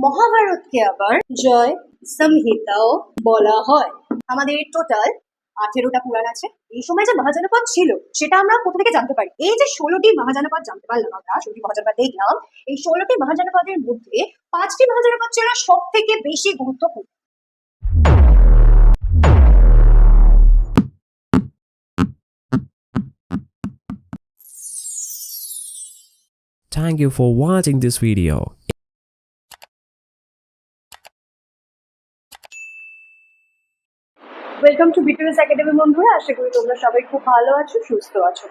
মহাভারতকে আবার জয় সংহিতাও বলা হয়। আমাদের টোটাল 18টা পুরাণ আছে। এই সময় যে মহাজনপদ ছিল সেটা আমরা কোথা থেকে জানতে পারি? এই যে 16টি মহাজনপদ জানতে পারলাম, আমরা 16টি মহাজনপদ দেখলাম। এই 16টি মহাজনপদের মধ্যে 5টি মহাজনপদ ছিল সব থেকে বেশি গুরুত্বপূর্ণ। Thank you for watching this video. Welcome to BTS academy বন্ধুরা, আশা করি তোমরা সবাই খুব ভালো আছো, সুস্থ আছো।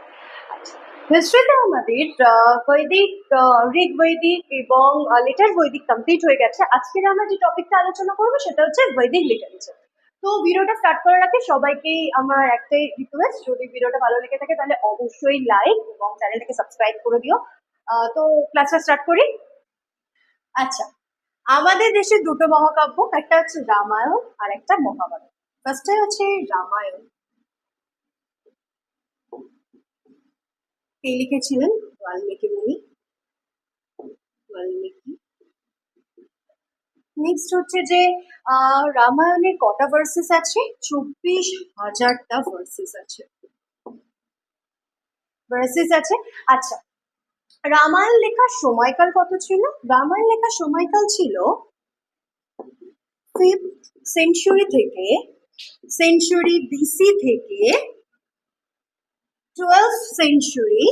হিস্ট্রিতে আমাদের বৈদিক, ঋগ্বৈদিক এবং লেটার বৈদিক কমপ্লিট হয়ে গেছে। আজকের আমরা যে টপিকটা আলোচনা করবো সেটা হচ্ছে বৈদিক লিটারেচার। তো ভিডিওটা স্টার্ট করার আগে সবাইকে আমার একটাই রিকোয়েস্ট, যদি ভিডিওটা ভালো লেগে থাকে তাহলে অবশ্যই লাইক এবং চ্যানেলটাকে সাবস্ক্রাইব করে দিও। তো ক্লাসটা স্টার্ট করি। আচ্ছা, আমাদের দেশে দুটো মহাকাব্য, একটা হচ্ছে রামায়ণ আর একটা মহাভারত। ফার্স্টে হচ্ছে রামায়ণ। কে লিখেছিলেন? বাল্মীকি মুনি। বাল্মীকি। নেক্সট হচ্ছে যে রামায়ণের কটা ভার্সেস আছে? 24,000টা ভার্সেস আছে। আচ্ছা, রামায়ণ লেখার সময়কাল কত ছিল? রামায়ণ লেখার সময়কাল ছিল 5th সেঞ্চুরি থেকে, সেঞ্চুরি বিসি থেকে 12th সেঞ্চুরি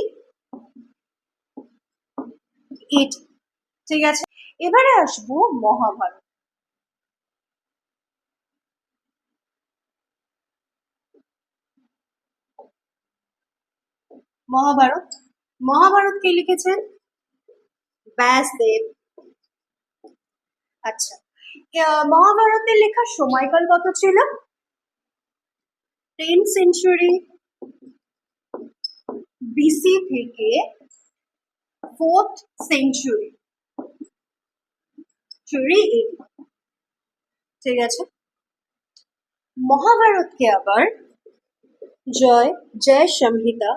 AD। ঠিক আছে, এবারে আসবো মহাভারত। মহাভারত কে লিখেছেন? ব্যাসদেব। আচ্ছা, মহাভারতের লেখার সময়কাল কত ছিল? 10th সেঞ্চুরি বিসি থেকে 4th সেঞ্চুরি AD। ঠিক আছে, মহাভারতকে আবার জয় সংহিতা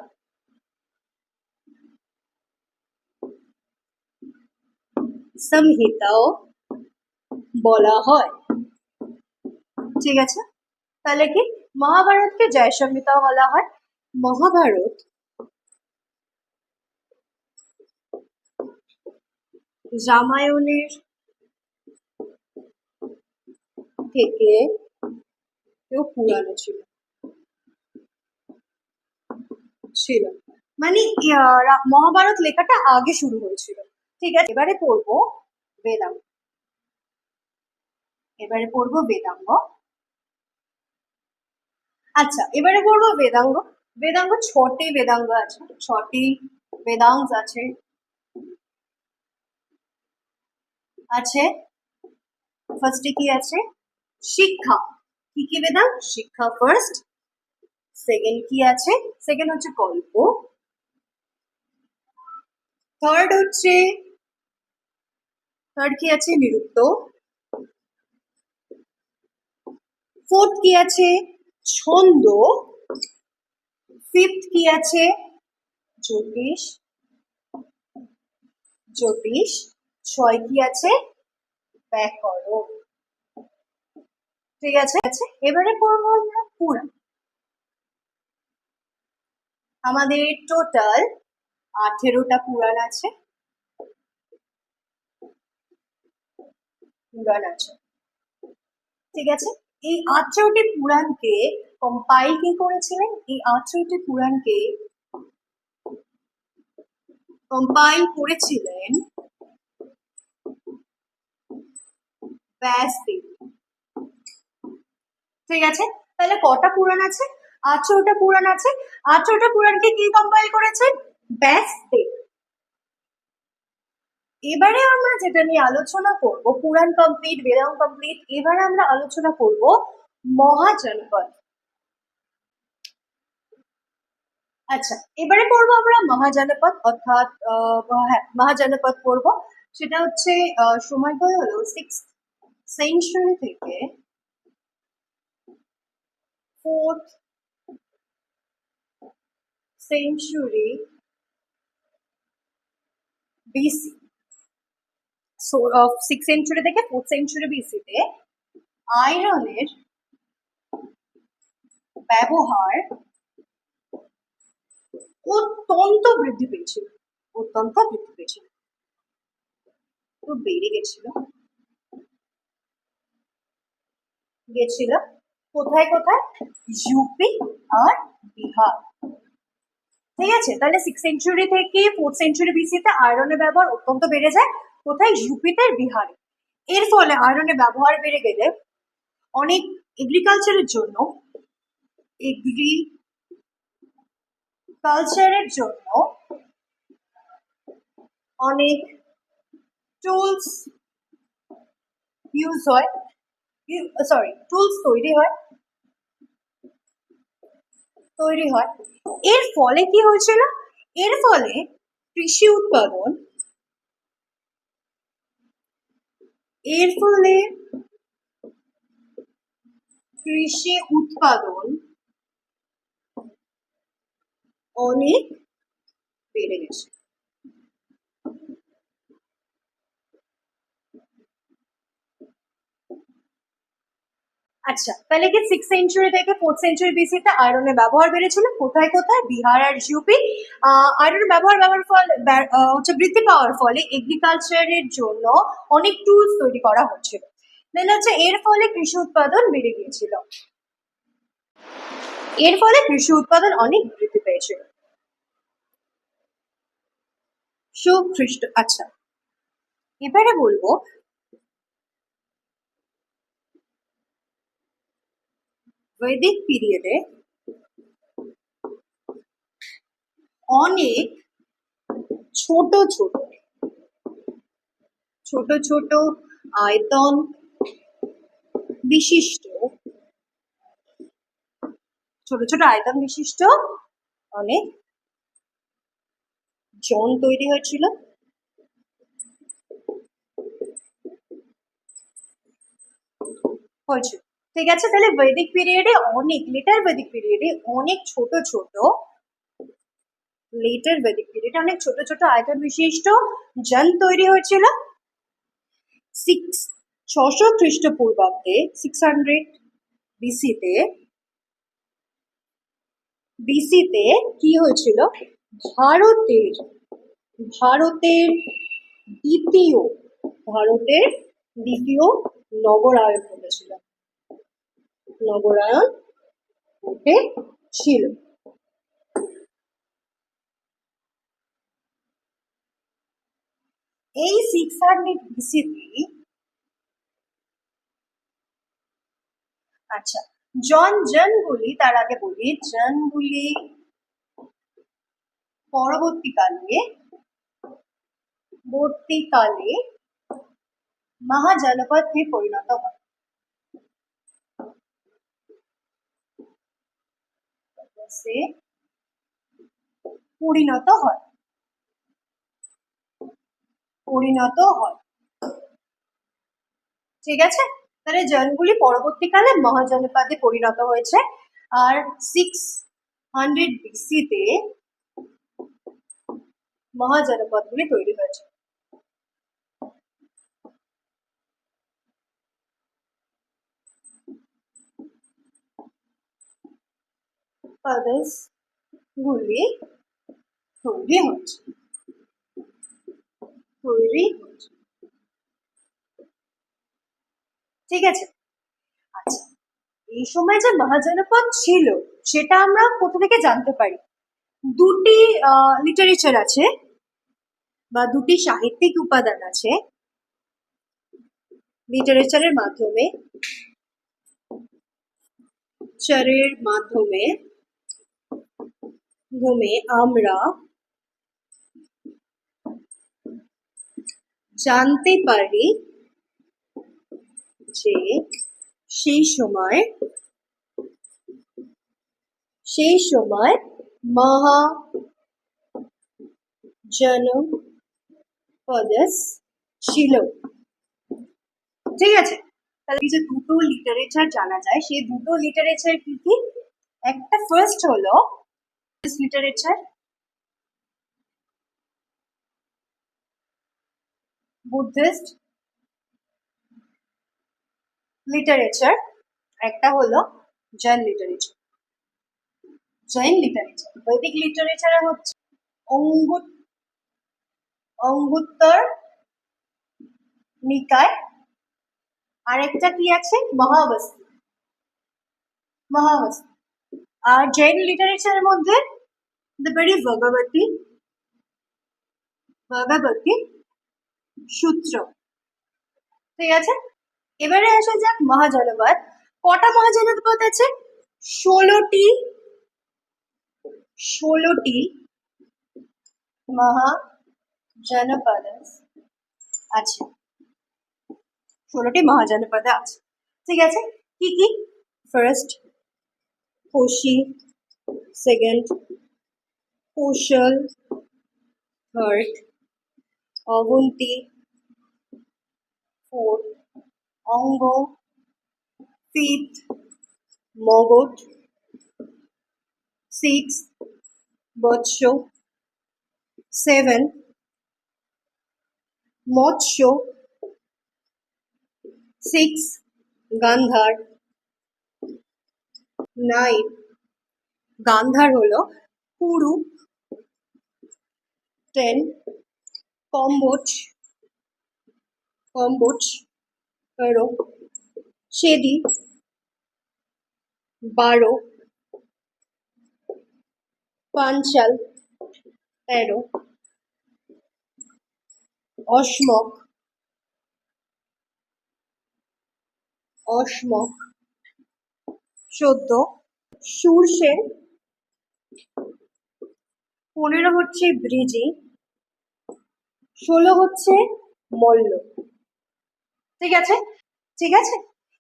সংহিতাও বলা হয়। ঠিক আছে, তাহলে কি মহাভারতকে জয় সংহিতাও বলা হয়? মহাভারত রামায়ণের থেকে কেউ পুরানো ছিল, মানে মহাভারত লেখাটা আগে শুরু হয়েছিল। ঠিক আছে, এবারে পড়বো বেদাঙ্গ। আচ্ছা, এবারে পড়বো বেদাঙ্গ। বেদাঙ্গ 6টি বেদাঙ্গ আছে, 6টি বেদাঙ্গ আছে। ফার্স্টে কি আছে? শিক্ষা। কি কি বেদাঙ্গ? শিক্ষা ফার্স্ট। সেকেন্ড কি আছে? সেকেন্ড হচ্ছে কল্প। থার্ড কি আছে? নিরুক্ত। ফোর্থ কি আছে? ছন্দ। ফিফথ কি আছে? জ্যোতিষ। 6 কি আছে? ব্যাকরণ। ঠিক আছে, এবারে পড়বো আমরা পুরাণ। আমাদের টোটাল 18টা পুরাণ আছে। ঠিক আছে, এই 18টি পুরাণকে কম্পাইল কে করেছিলেন? এই 18টি পুরাণকে কম্পাইল করেছিলেন ব্যাসদেব। ঠিক আছে, তাহলে কটা পুরাণ আছে? 18টা পুরাণ আছে। 18টা পুরাণকে কি কম্পাইল করেছেন? ব্যাসদেব। এবারে আমরা যেটা নিয়ে আলোচনা করব, পুরাণ কমপ্লিট, বেদাঙ্গ কমপ্লিট, এবারে আমরা আলোচনা করব মহাজনপদ। আচ্ছা, এবারে পড়বো আমরা মহাজনপদ, অর্থাৎ মহাজনপদ পড়বো। সেটা হচ্ছে সময়কাল হলো 6th সেঞ্চুরি থেকে 4th century BC. Six century থেকে ফোর্থ সেঞ্চুরি বিসিতে আয়রনের ব্যবহার অত্যন্ত বৃদ্ধি পেয়েছিল, অত্যন্ত বৃদ্ধি পেয়েছিল, তো বেড়ে গেছিল গেছিল কোথায় কোথায়? ইউপি আর বিহার। ঠিক আছে, তাহলে সিক্স সেঞ্চুরি থেকে ফোর্থ সেঞ্চুরি বিসিতে আয়রনের ব্যবহার অত্যন্ত বেড়ে যায় কোথায়? ইউপিতে আর বিহারে। এর ফলে আয়রনের ব্যবহার বেড়ে গেলে অনেক এগ্রিকালচারের জন্য অনেক টুলস ইউজ হয়, টুলস তৈরি হয়। এর ফলে কি হয়েছিল? এর ফলে কৃষি উৎপাদন অনেক বেড়ে গেছে। আচ্ছা, তাহলে কি সিক্স সেঞ্চুরি থেকে ফোর্থ সেঞ্চুরি বিসিতে আয়রনের ব্যবহার বেড়েছিল কোথায় কোথায়? বিহার আর ইউপি। আয়রনের ব্যবহার বৃদ্ধি পাওয়ার ফলে এগ্রিকালচারের জন্য অনেক টুলস তৈরি করা হচ্ছিল। দেন হচ্ছে এর ফলে কৃষি উৎপাদন বেড়ে গিয়েছিল, এর ফলে কৃষি উৎপাদন অনেক বৃদ্ধি পেয়েছিল। সুখ্রিস্ট। আচ্ছা, এবারে বলবো বৈদিক পিরিয়ডে অনেক ছোট ছোট আয়তন বিশিষ্ট অনেক জোন তৈরি হয়েছিল। ঠিক আছে, তাহলে লেটার বৈদিক পিরিয়ডে অনেক ছোট ছোট আয়তন বিশিষ্ট জল তৈরি হয়েছিল। 600 খ্রিস্টপূর্বাব্দে 600 বিসিতে কি হয়েছিল? ভারতের দ্বিতীয় নগরায়ন ঘটেছিল। এই 600 বিসিতে আচ্ছা, জনগুলি তার আগে বলি, জনগুলি পরবর্তীকালে মহাজনপদে পরিণত হয়। ঠিক আছে, তাহলে জনগুলি পরবর্তীকালে মহাজনপদে পরিণত হয়েছে। আর 600 বিসিতে মহাজনপদগুলি তৈরি হয়েছে। গুলি তৈরি হচ্ছে। ঠিক আছে, আচ্ছা, এই সময় যে মহাজনপদ ছিল সেটা আমরা কোথা থেকে জানতে পারি? দুটি লিটারেচার আছে বা দুটি সাহিত্যিক উপাদান আছে। লিটারেচারের মাধ্যমে আমরা জানতে পারি যে সেই সময় মহাজনপদ ছিল। ঠিক আছে, তাহলে এই যে দুটো লিটারেচার জানা যায়, সেই দুটো লিটারেচার কি কি? একটা ফার্স্ট হলো লিটারেচার, বুদ্ধিস্ট লিটারেচার, একটা হলো জৈন লিটারেচার। জৈন লিটারেচার, বৈদিক লিটারেচারে হচ্ছে অঙ্গুত্তর নিকায়, আরেকটা কি আছে মহাবস্তি। আর জৈন লিটারেচারের মধ্যে ভগবতী সূত্র। ঠিক আছে, এবারে আসা যাক মহাজনপদ। কটা মহাজনপদ আছে? 16টি মহাজনপদ আছে। 16টি মহাজনপদ আছে। ঠিক আছে, কি কি? ফার্স্ট কোশি, সেকেন্ড কৌশল, থার্ড অবন্তী, ফোর্থ অঙ্গ, ফিফথ মগধ, সিক্স বৎস, সেভেন মৎস্য, সিক্স গান্ধার, নাইন গান্ধার হলো কুরু, 10 কম্বোজ, 13 সেদি, 12 পাঞ্চাল, 13 অসমক, 14 সুরসেন, 15 হচ্ছে ব্রিজি, 16 হচ্ছে মল্ল। ঠিক আছে,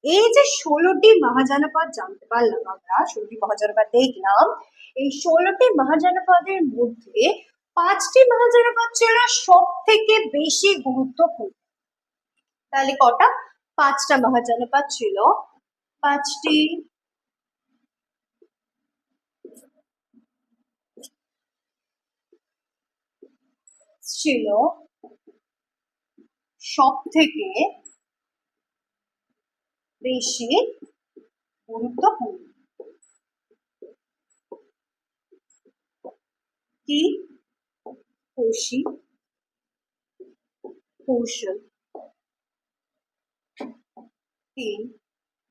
এই যে 16টি মহাজনপদ জানতে পারলাম আমরা, 16টি মহাজনপদ দেখলাম। এই 16টি মহাজনপদের মধ্যে 5টি মহাজনপদ ছিল সব থেকে বেশি গুরুত্বপূর্ণ। তাহলে কটা? 5টা মহাজনপদ ছিল। 5টি ছিল সব থেকে বেশি গুরুত্বপূর্ণ। কি? কোশি, কৌশল, 3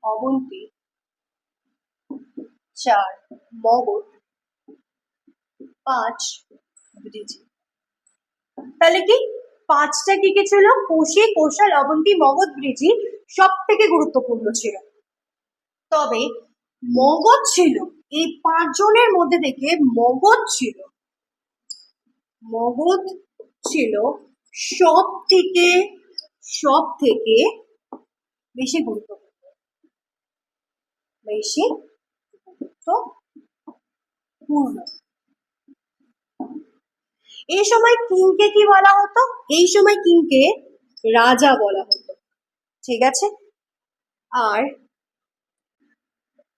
অবন্তী, 4 মগধ, 5 ব্রিজি। তাহলে কি 5টা কি কি ছিল? কোশি, কৌশল, অবন্তী, মগধ, ব্রিজি সব থেকে গুরুত্বপূর্ণ ছিল। তবে মগধ ছিল এই 5 জনের মধ্যে থেকে মগধ ছিল সব থেকে বেশি গুরুত্বপূর্ণ। এই সময় কিংকে কি বলা হতো? এই সময় কিংকে রাজা বলা হতো। ঠিক আছে, আর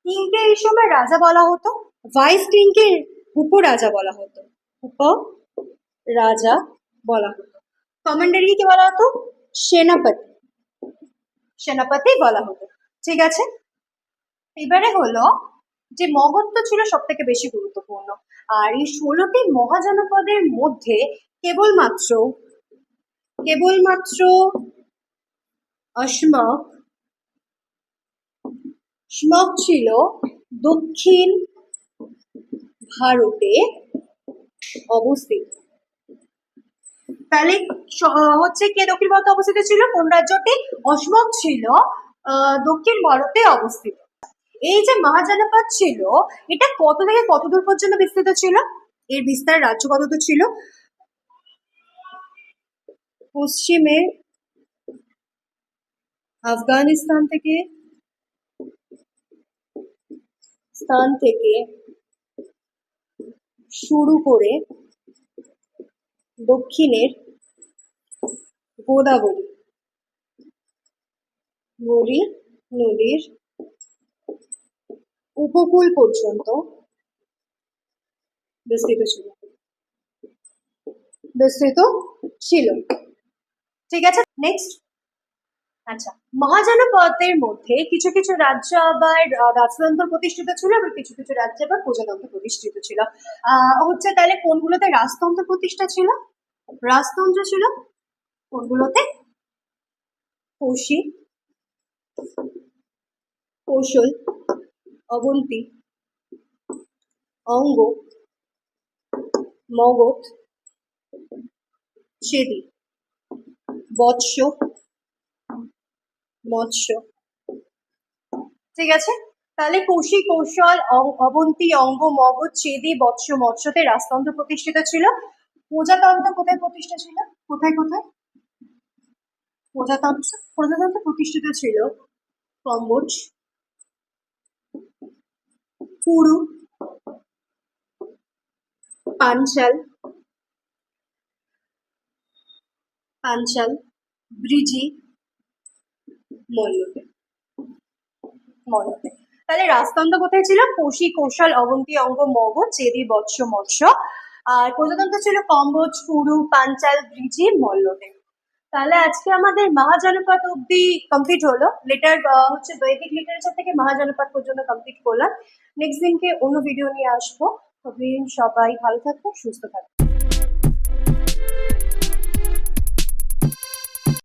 কিংকে এই সময় রাজা বলা হতো, ভাইস কিংকে উপরাজা বলা হতো। উপরাজা বলা হতো। কমান্ডারকে কি বলা হতো? সেনাপতি বলা হতো। ঠিক আছে, এবারে হলো যে মগধ তো ছিল সব থেকে বেশি গুরুত্বপূর্ণ। আর এই 16টি মহাজনপদের মধ্যে কেবলমাত্র অসমক ছিল দক্ষিণ ভারতে অবস্থিত। তাহলে হচ্ছে কে দক্ষিণ ভারতে অবস্থিত ছিল? কোন রাজ্যটি? অসমক ছিল দক্ষিণ ভারতে অবস্থিত। এই যে মহাজনপদ ছিল, এটা কত থেকে কত দূর পর্যন্ত বিস্তৃত ছিল? এর বিস্তার রাজ্য কতদূর ছিল? পশ্চিমে আফগানিস্তান থেকে শুরু করে দক্ষিণের গোদাবরী নদীর উপকূল পর্যন্ত বিস্তৃত ছিল। ঠিক আছে। নেক্সট, আচ্ছা, মহাজনপদের মধ্যে কিছু কিছু রাজ্য আবার রাজতন্ত্র প্রতিষ্ঠিত ছিল, আবার কিছু কিছু রাজ্যে আবার প্রজাতন্ত্র প্রতিষ্ঠিত ছিল। হচ্ছে তাহলে কোনগুলোতে রাজতন্ত্র প্রতিষ্ঠা ছিল? রাজতন্ত্র ছিল কোনগুলোতে? কৌশিক, কৌশল, অবন্তী, অঙ্গ, মগধ, চেদি, বৎস, মৎস্য। ঠিক আছে, তাহলে কৌশিক, কৌশল, অবন্তী, অঙ্গ, মগধ, চেদি, বৎস, মৎস্যতে রাজতন্ত্র প্রতিষ্ঠিত ছিল। প্রজাতন্ত্র কোথায় প্রতিষ্ঠা ছিল? কোথায় কোথায় প্রজাতন্ত্র? প্রজাতন্ত্র প্রতিষ্ঠিত ছিল কম্বোজ, পুরু, পাঞ্চাল, ব্রিজি, মল্লতে। মল্লতে। তাহলে রাজতন্ত্র কোথায় ছিল? কৌশিক, কৌশল, অবন্তী, অঙ্গ, মগধ, চেদি, বৎস, মৎস্য। আর প্রজাতন্ত্র ছিল কম্বোজ, পুরু, পাঞ্চাল, ব্রিজি, মল্লতে। তাহলে আজকে আমাদের মহাজনপদ অব্দি কমপ্লিট হলো। লেটার হচ্ছে বৈদিক লিটারেচার থেকে মহাজনপদ পর্যন্ত কমপ্লিট করলাম। নেক্সট দিনকে অন্য ভিডিও নিয়ে আসবো। তবে সবাই ভালো থাকবে, সুস্থ থাকবে।